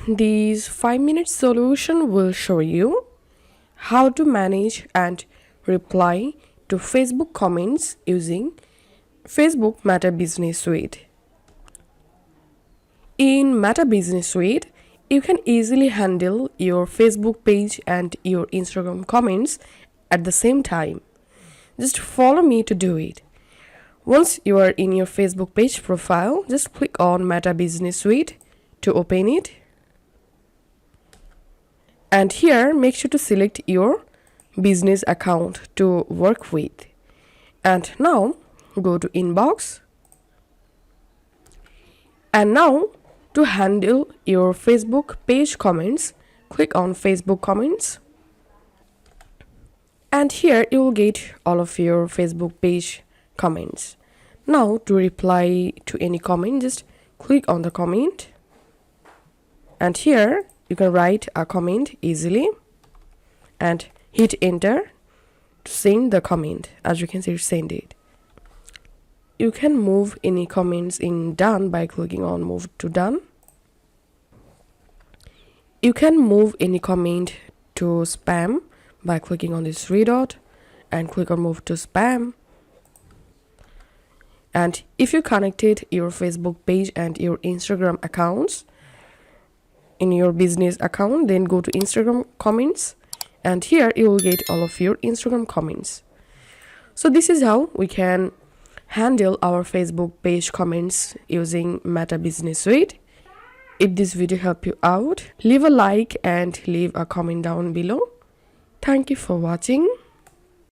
This 5-minute solution will show you how to manage and reply to Facebook comments using Facebook Meta Business Suite. In Meta Business Suite, you can easily handle your Facebook page and your Instagram comments at the same time. Just follow me to do it. Once you are in your Facebook page profile, just click on Meta Business Suite to open it. And here, make sure to select your business account to work with. And now, go to Inbox. And now, to handle your Facebook page comments, click on Facebook comments. And here you will get all of your Facebook page comments. Now to reply to any comment, just click on the comment. And here you can write a comment easily and hit enter to send the comment. As you can see, send it. You can move any comments in done by clicking on move to done. You can move any comment to spam by clicking on this three dot and click on move to spam. And if you connected your Facebook page and your Instagram accounts in your business account, then go to Instagram comments, and here you will get all of your Instagram comments. So this is how we can handle our Facebook page comments using Meta Business Suite. If this video helped you out, leave a like and leave a comment down below. Thank you for watching.